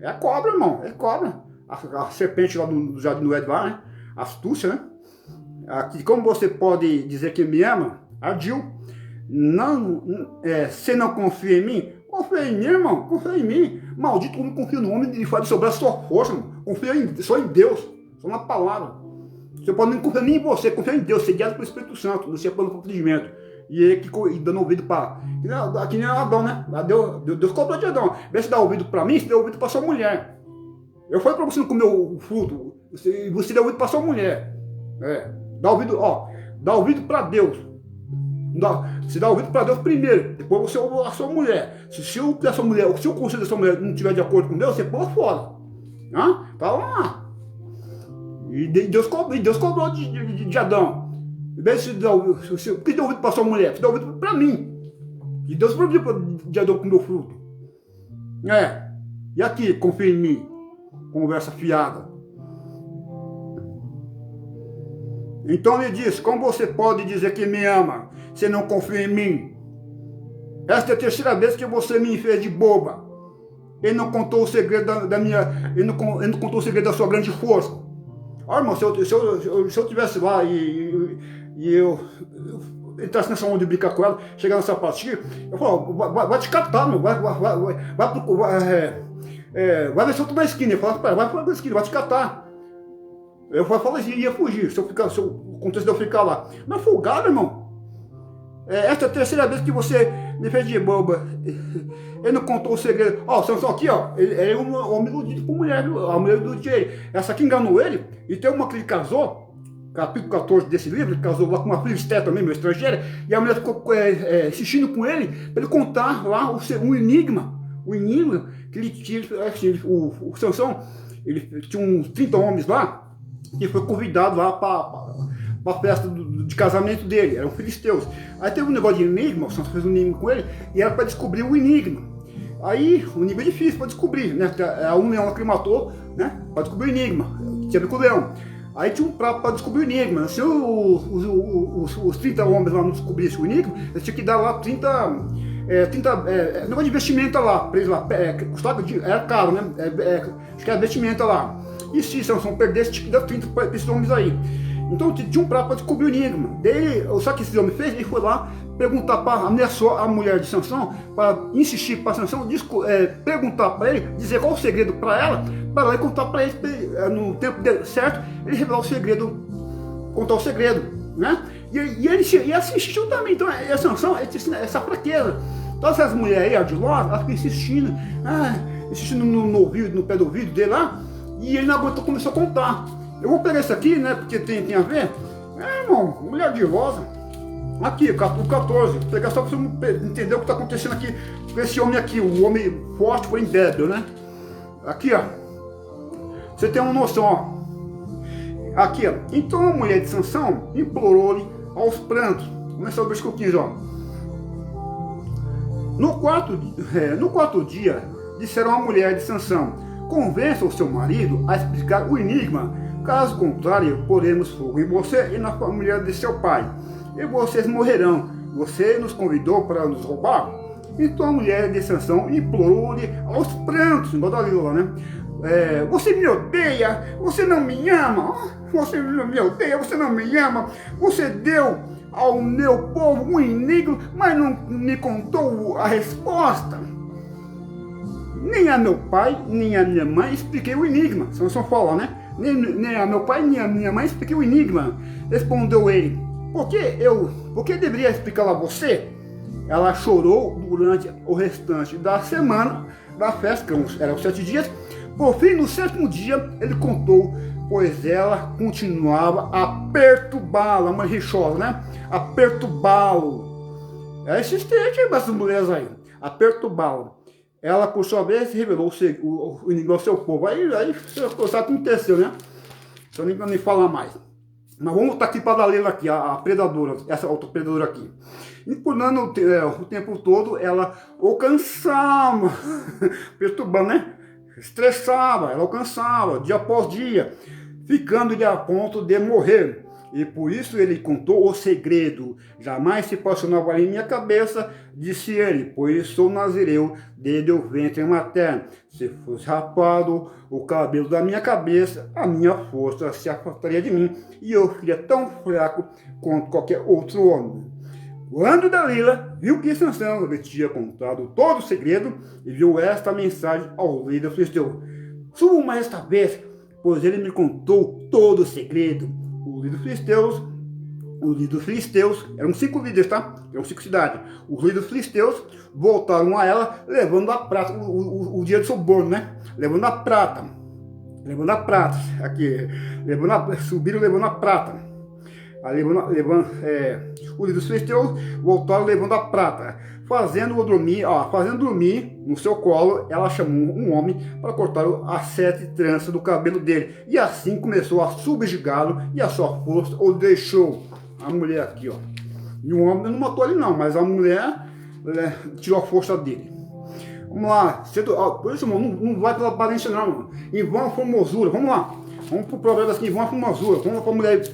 [SPEAKER 1] É a cobra, irmão, é cobra. A serpente lá do jardim do Edvar, né? Astúcia, né? Aqui, como você pode dizer que me ama? Ardil. Você não confia em mim? Confia em mim, irmão, confia em mim. Maldito, como confia no homem e faz do seu braço sua força, irmão. Confia só em Deus. só uma palavra. Você pode não confiar nem em você, confiar em Deus, ser guiado pelo Espírito Santo, você pelo procedimento. E ele que dando ouvido para. Aqui nem Adão, né? Deus cobrou de Adão. Vê se dá ouvido para mim, se dá ouvido para sua mulher. Eu falei para você não comer o fruto, você dá ouvido para sua mulher. Dá ouvido, dá ouvido para Deus. Você dá ouvido para Deus primeiro, depois você ouve a sua mulher. Se o conselho da sua mulher não estiver de acordo com Deus, você pula fora. Tá lá. E Deus cobrou de Adão. Você dá ouvido para sua mulher, você dá ouvido para mim. E Deus proibiu de Adão comer o fruto. E aqui, confia em mim. Conversa fiada. Então ele diz: como você pode dizer que me ama se não confia em mim? Esta é a terceira vez que você me fez de boba. Ele não contou o segredo ele não contou o segredo da sua grande força. Irmão, se eu tivesse lá e eu entrasse nessa onda de brincar com ela, chegar nessa pastilha, eu falo: vai te catar, meu, vai ver se eu tô na esquina. Eu falo: vai pra esquina, vai te catar. Eu falei assim, ia fugir, se o contexto de eu ficar lá. Mas folgado, irmão. Esta é a terceira vez que você me fez de boba. Ele não contou o segredo. Sansão aqui, ele é um homem iludido com mulher, a mulher iludiu ele. Essa aqui enganou ele, e tem uma que ele casou, capítulo 14 desse livro, ele casou lá com uma filisteta também, uma estrangeira, e a mulher ficou insistindo com ele, para ele contar lá um enigma. O enigma que ele tinha, o Sansão, ele tinha uns 30 homens lá, que foi convidado lá para a festa de casamento dele, eram filisteus. Aí teve um negócio de enigma, o Sansão fez um enigma com ele, e era para descobrir o enigma. Aí, o enigma é difícil para descobrir, né? Um leão que ele matou, né? Para descobrir o enigma, tinha a ver com o leão. Aí tinha um prato para descobrir o enigma. Se os 30 homens lá não descobrissem o enigma, eles tinham que dar lá 30 negócio de vestimenta lá, pra eles lá, custava, era caro, né? Acho que era vestimenta lá. E se Sansão perdesse, tinha que dar 30 para esses homens aí. Então tinha um prato para descobrir o enigma. Daí, sabe o que esse homem fez? Ele foi lá perguntar para a mulher de Sansão, para insistir para Sansão, perguntar para ele, dizer qual o segredo para ela e contar para ele, no tempo certo, ele revelar o segredo, contar o segredo, né? E ele assistiu também. Então, a Sansão, essa fraqueza. Todas essas mulheres aí, ardilosas, elas ficam insistindo no ouvido, no pé do ouvido dele lá, e ele não aguentou, começou a contar. Eu vou pegar isso aqui, né, porque tem a ver. Irmão, mulher ardilosa. Aqui, o 14. Vou pegar só para você entender o que está acontecendo aqui com esse homem aqui. O homem forte foi débil, né? Aqui, você tem uma noção, Aqui, então a mulher de Sansão implorou-lhe aos prantos. Começa o versículo 15, No quarto dia, disseram à mulher de Sansão: convença o seu marido a explicar o enigma, caso contrário, poremos fogo em você e na família de seu pai, e vocês morrerão. Você nos convidou para nos roubar? Então a mulher de Sansão implorou-lhe aos prantos, igual da Lila, né? Você me odeia, você não me ama, você me odeia, você não me ama, você deu ao meu povo um enigma, mas não me contou a resposta. Nem a meu pai, nem a minha mãe expliquei o enigma. Sansão fala, né? Nem a meu pai, nem a minha mãe expliquei o enigma. Respondeu ele: por que deveria explicar a você? Ela chorou durante o restante da semana da festa, que eram 7 dias. Por fim, no 7º dia, ele contou, pois ela continuava a perturbá-lo, a mãe rixosa, né? A perturbá-lo. É insistente essas mulheres aí, a perturbá-lo. Ela, por sua vez, revelou o enigma ao seu povo. Aí sabe o que aconteceu, né? Então nem falar mais. Mas vamos voltar aqui para a Dalila aqui, a predadora, essa outra predadora aqui. Empurrando o tempo todo, ela o cansava, perturbando, né? Estressava, ela o cansava, dia após dia, ficando-lhe a ponto de morrer. E por isso ele contou o segredo. Jamais se passava em minha cabeça, disse ele, pois sou nazireu desde o ventre materno. Se fosse rapado o cabelo da minha cabeça, a minha força se afastaria de mim, e eu seria tão fraco quanto qualquer outro homem. Quando Dalila viu que Sansão lhe tinha contado todo o segredo, enviou esta mensagem ao líder filisteu: suba esta vez pois ele me contou todo o segredo. Os líderes filisteus, eram 5 líderes, tá? Eram 5 cidades. Os líderes filisteus voltaram a ela levando a prata, o dia de suborno, né? Levando a prata, aqui, subiram levando a prata. Os líderes filisteus voltaram levando a prata, fazendo dormir no seu colo. Ela chamou um homem para cortar as 7 tranças do cabelo dele, e assim começou a subjugá-lo, e a sua força o deixou. A mulher aqui, ó, e o homem não matou ele não, mas a mulher tirou a força dele. Vamos lá, por isso, irmão, não vai pela aparência não, mano. Em vão a formosura, vamos lá. Vamos pro provérbio assim, em vão a formosura. Vamos lá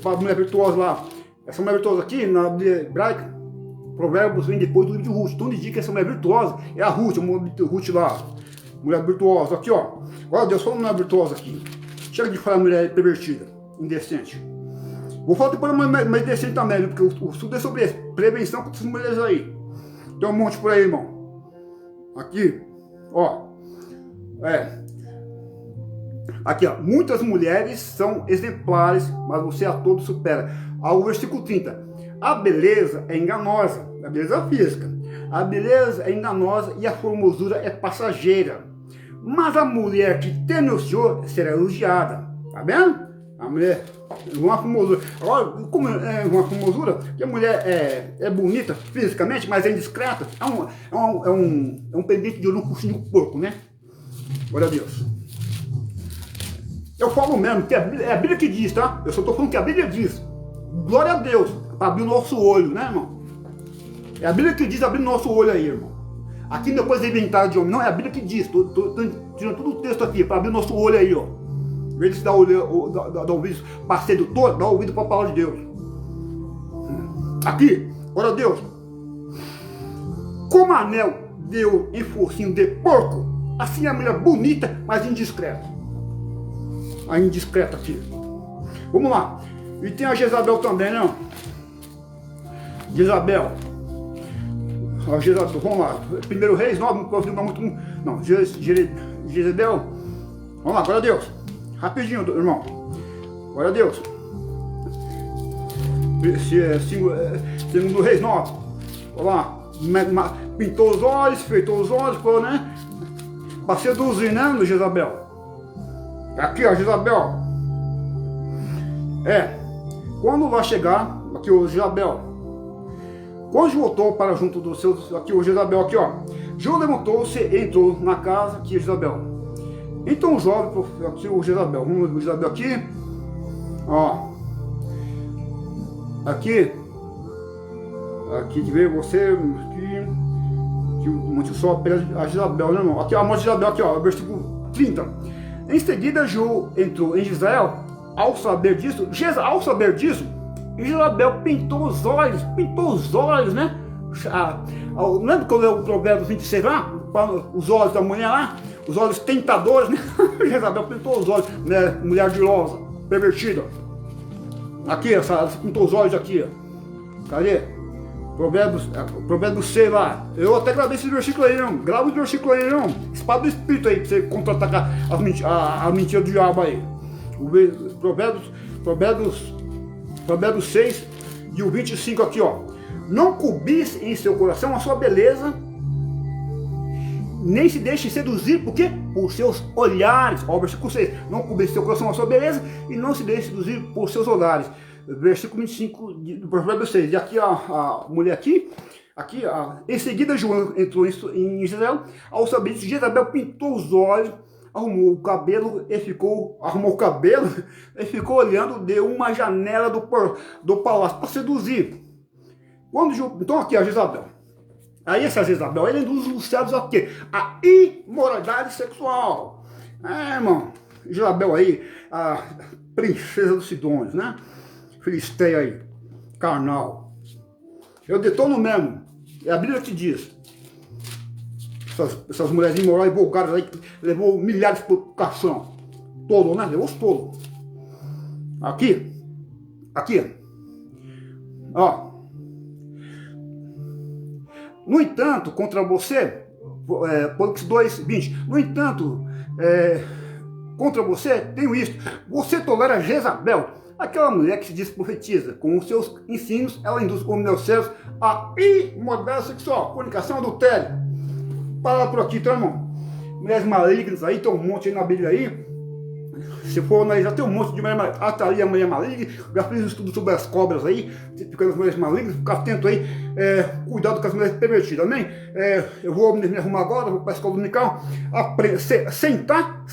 [SPEAKER 1] pra mulher virtuosa lá. Essa mulher virtuosa aqui, na Bíblia hebraica, Provérbios vem depois do livro de Ruth. Então diz que essa mulher virtuosa é a Ruth, Ruth lá. Mulher virtuosa, aqui ó. Olha Deus, fala mulher virtuosa aqui. Chega de falar mulher pervertida, indecente. Vou falar depois mais decente também, porque o estudo é sobre isso. Prevenção contra essas mulheres aí. Tem um monte por aí, irmão. Aqui, ó. Aqui, ó. Muitas mulheres são exemplares, mas você a todos supera. Ao versículo 30. A beleza é enganosa. A beleza física. A beleza é enganosa e a formosura é passageira. Mas a mulher que teme o Senhor será elogiada. Tá vendo? A mulher, uma formosura. Agora, como é uma formosura? Que a mulher é bonita fisicamente, mas é indiscreta. É um pendente de ouro no focinho do porco, né? Glória a Deus. Eu falo mesmo, que é a Bíblia que diz, tá? Eu só estou falando que a Bíblia diz. Glória a Deus, para abrir o nosso olho, né, irmão? É a Bíblia que diz abrir o nosso olho aí, irmão. Aqui depois é inventado de homem, não, é a Bíblia que diz. Tô tirando todo o texto aqui, para abrir o nosso olho aí, ó. Em vez de dar ouvido para sedutor, dá ouvido para a palavra de Deus. Aqui, glória a Deus. Como anel deu em focinho de porco, assim a mulher bonita, mas indiscreta. A indiscreta aqui. Vamos lá. E tem a Jezabel também, né? Jezabel. A Jezabel, vamos lá. Primeiro Reis 9, não, Jezabel. Vamos lá, glória a Deus. Rapidinho, irmão. Glória a Deus. Segundo Reis 9. Vamos lá. Pintou os olhos, feitou os olhos, foi, né? Para seduzir, né, no Jezabel. Aqui, ó, Jezabel. Quando vai chegar, aqui o Jezabel. Quando voltou para junto dos seus, aqui o Jezabel, aqui, ó. João levantou-se e entrou na casa, aqui o Jezabel. Então o jovem, aqui o Jezabel, vamos ver o Jezabel aqui, ó, aqui que veio você, que o sol a Jezabel, né, irmão? Aqui a morte de Jezabel, aqui, ó, versículo 30. Em seguida João entrou em Israel, ao saber disso, Jezabel pintou os olhos, né? Lembra quando é o provérbio 26 lá? Os olhos da mulher lá? Os olhos tentadores, né? Jezabel pintou os olhos, né? Mulher dilosa, pervertida. Aqui, ela pintou os olhos aqui. Cadê? Provérbios 6 lá. Eu até gravei esse versículo aí, não. Grava esse versículo aí, não. Espada do Espírito aí, pra você contra-atacar a mentira do diabo aí. Provérbios 6 e o 25 aqui, ó. Não cobice em seu coração a sua beleza, nem se deixe seduzir, por quê? Por seus olhares. Ó, versículo 6. Não cobice em seu coração a sua beleza e não se deixe seduzir por seus olhares. Versículo 25 do provérbio 6. E aqui a mulher aqui, em seguida João entrou em Israel, ao saber disso, Jezabel pintou os olhos, arrumou o cabelo e ficou olhando de uma janela do palácio para seduzir. Então aqui a Jezabel. Aí essa Jezabel, ele induz os servos a quê? A imoralidade sexual. Irmão, Jezabel aí, a princesa dos Sidônios, né? Filisteia aí, carnal. Eu detono mesmo. É a Bíblia que diz. Essas mulheres imorais e vulgares aí, levou milhares por cação. Tolo, né? Levou os tolos. Aqui. Ó. No entanto, contra você, Apocalipse 2:20. No entanto, contra você, tenho isso. Você tolera Jezabel, aquela mulher que se diz profetiza. Com os seus ensinos, ela induz os meus céus a imoralidade sexual, fornicação, adultério. Para por aqui, então, irmão. Mulheres malignas aí, tem um monte aí na Bíblia aí. Se for analisar, tem um monte de mulher maligna. Atalia, a mulher maligna. Já fiz um estudo sobre as cobras aí, ficando as mulheres malignas. Ficar atento aí, cuidado com as mulheres pervertidas, amém? Eu vou me arrumar agora, vou para a escola dominical, sentar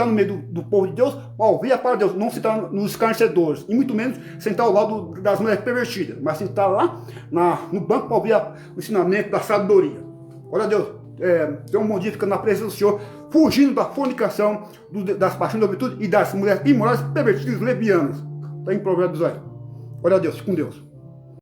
[SPEAKER 1] no meio do povo de Deus, para ouvir a palavra de Deus, não sentar nos escarnecedores, e muito menos sentar ao lado das mulheres pervertidas, mas sentar lá no banco para ouvir o ensinamento da sabedoria. Olha Deus, tem um bom dia ficando na presença do Senhor, fugindo da fornicação, das paixões da virtude e das mulheres imorais, pervertidas, levianas. Está em Provérbios aí. Olha a Deus, com Deus.